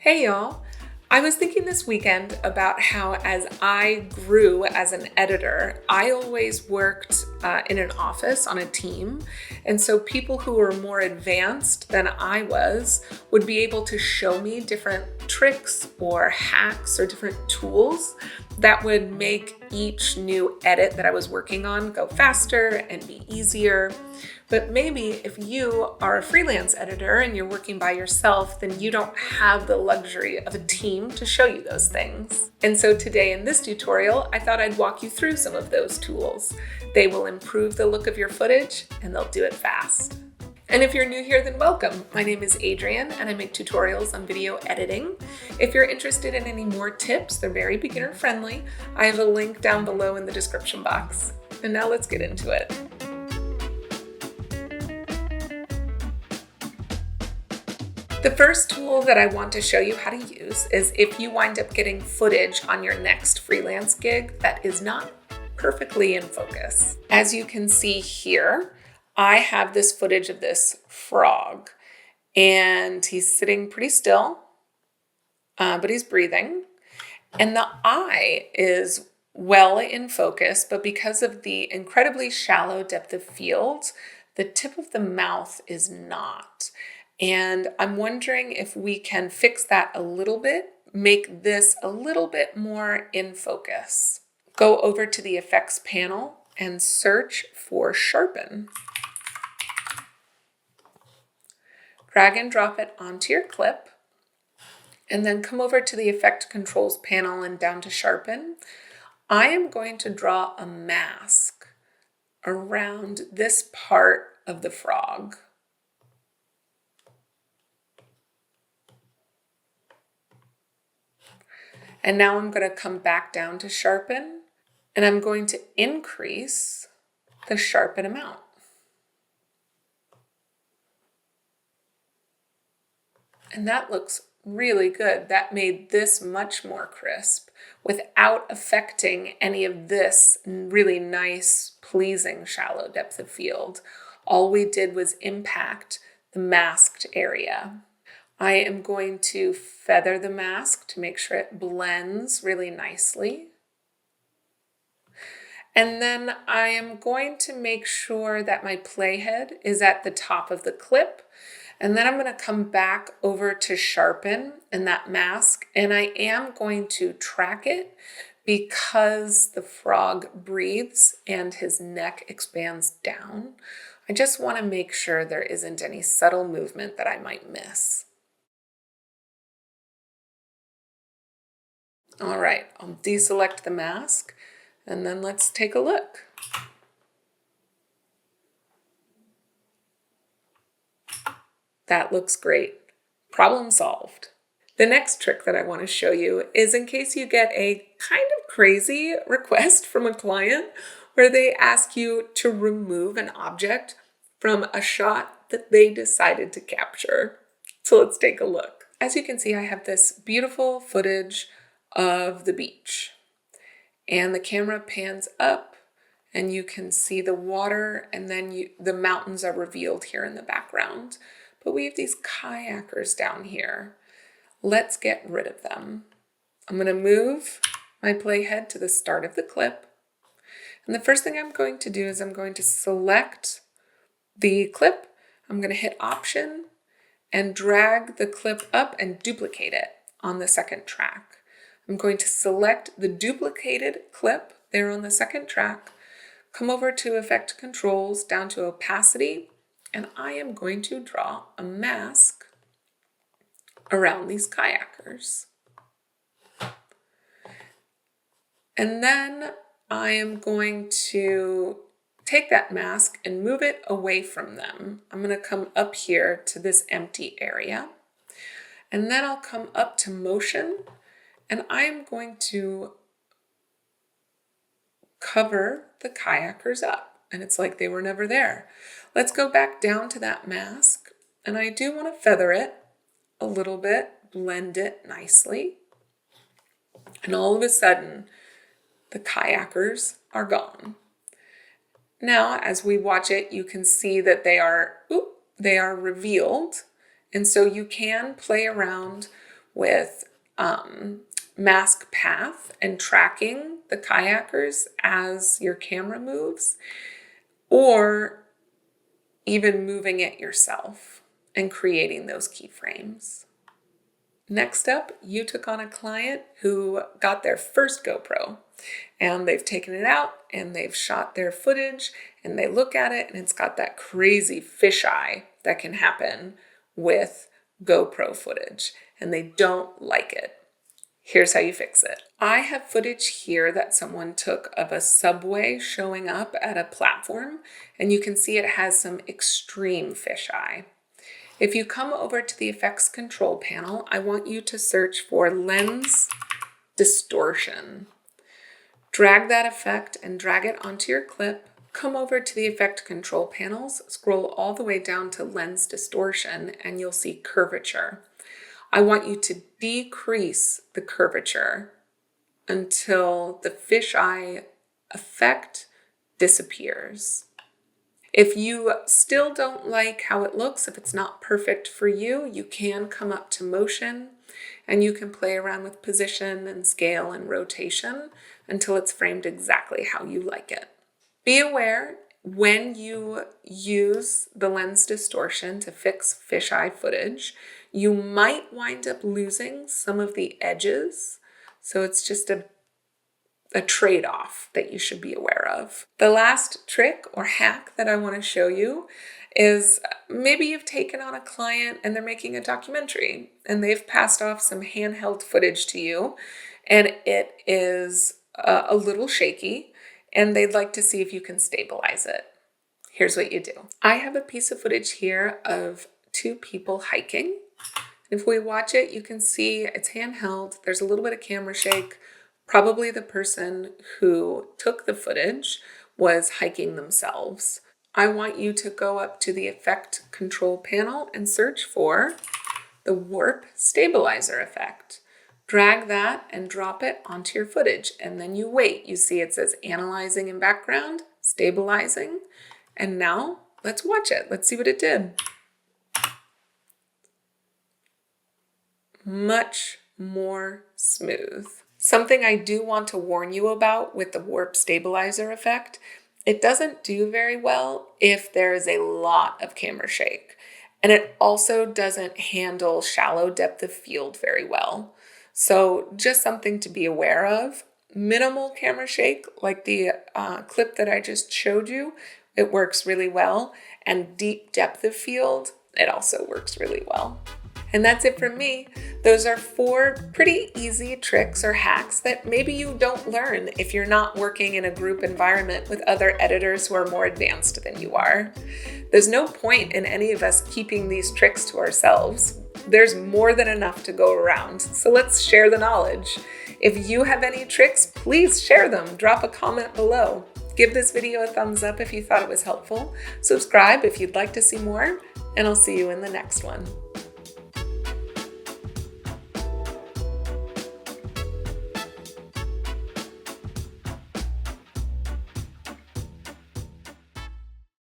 Hey y'all! I was thinking this weekend about how as I grew as an editor, I always worked in an office on a team. And so people who were more advanced than I was would be able to show me different tricks or hacks or different tools that would make each new edit that I was working on go faster and be easier. But maybe if you are a freelance editor and you're working by yourself, then you don't have the luxury of a team to show you those things. And so today in this tutorial, I thought I'd walk you through some of those tools. They will improve the look of your footage and they'll do it fast. And if you're new here, then welcome. My name is Adrienne and I make tutorials on video editing. If you're interested in any more tips, they're very beginner friendly. I have a link down below in the description box. And now let's get into it. The first tool that I want to show you how to use is if you wind up getting footage on your next freelance gig that is not perfectly in focus. As you can see here, I have this footage of this frog and he's sitting pretty still, but he's breathing. And the eye is well in focus, but because of the incredibly shallow depth of field, the tip of the mouth is not. And I'm wondering if we can fix that a little bit, make this a little bit more in focus. Go over to the effects panel and search for sharpen. Drag and drop it onto your clip, and then come over to the effect controls panel and down to sharpen. I am going to draw a mask around this part of the frog. And now I'm going to come back down to sharpen, and I'm going to increase the sharpen amount. And that looks really good. That made this much more crisp without affecting any of this really nice, pleasing shallow depth of field. All we did was impact the masked area. I am going to feather the mask to make sure it blends really nicely. And then I am going to make sure that my playhead is at the top of the clip. And then I'm going to come back over to sharpen and that mask. And I am going to track it because the frog breathes and his neck expands down. I just want to make sure there isn't any subtle movement that I might miss. All right, I'll deselect the mask and then let's take a look. That looks great. Problem solved. The next trick that I want to show you is in case you get a kind of crazy request from a client where they ask you to remove an object from a shot that they decided to capture. So let's take a look. As you can see, I have this beautiful footage of the beach, and the camera pans up and you can see the water, and then the mountains are revealed here in the background. But we have these kayakers down here. Let's get rid of them. I'm going to move my playhead to the start of the clip, and the first thing I'm going to do is I'm going to select the clip. I'm going to hit Option and drag the clip up and duplicate it on the second track. I'm going to select the duplicated clip there on the second track, come over to Effect Controls, down to Opacity, and I am going to draw a mask around these kayakers. And then I am going to take that mask and move it away from them. I'm going to come up here to this empty area, and then I'll come up to Motion, and I'm going to cover the kayakers up. And it's like they were never there. Let's go back down to that mask. And I do want to feather it a little bit, blend it nicely. And all of a sudden, the kayakers are gone. Now, as we watch it, you can see that they are revealed. And so you can play around with mask path and tracking the kayakers as your camera moves, or even moving it yourself and creating those keyframes. Next up, you took on a client who got their first GoPro, and they've taken it out and they've shot their footage, and they look at it and it's got that crazy fisheye that can happen with GoPro footage, and they don't like it. Here's how you fix it. I have footage here that someone took of a subway showing up at a platform, and you can see it has some extreme fisheye. If you come over to the effects control panel, I want you to search for lens distortion. Drag that effect and drag it onto your clip. Come over to the effect control panels, scroll all the way down to lens distortion, and you'll see curvature. I want you to decrease the curvature until the fisheye effect disappears. If you still don't like how it looks, if it's not perfect for you, you can come up to motion and you can play around with position and scale and rotation until it's framed exactly how you like it. Be aware when you use the lens distortion to fix fisheye footage, you might wind up losing some of the edges. So it's just a trade-off that you should be aware of. The last trick or hack that I want to show you is maybe you've taken on a client and they're making a documentary and they've passed off some handheld footage to you and it is a little shaky and they'd like to see if you can stabilize it. Here's what you do. I have a piece of footage here of two people hiking. If we watch it, you can see it's handheld. There's a little bit of camera shake. Probably the person who took the footage was hiking themselves. I want you to go up to the effect control panel and search for the warp stabilizer effect. Drag that and drop it onto your footage, and then you wait. You see it says analyzing in background, stabilizing, and now let's watch it. Let's see what it did. Much more smooth. Something I do want to warn you about with the warp stabilizer effect, it doesn't do very well if there is a lot of camera shake. And it also doesn't handle shallow depth of field very well. So just something to be aware of. Minimal camera shake, like the clip that I just showed you, it works really well. And deep depth of field, it also works really well. And that's it from me. Those are 4 pretty easy tricks or hacks that maybe you don't learn if you're not working in a group environment with other editors who are more advanced than you are. There's no point in any of us keeping these tricks to ourselves. There's more than enough to go around, so let's share the knowledge. If you have any tricks, please share them. Drop a comment below. Give this video a thumbs up if you thought it was helpful. Subscribe if you'd like to see more, and I'll see you in the next one.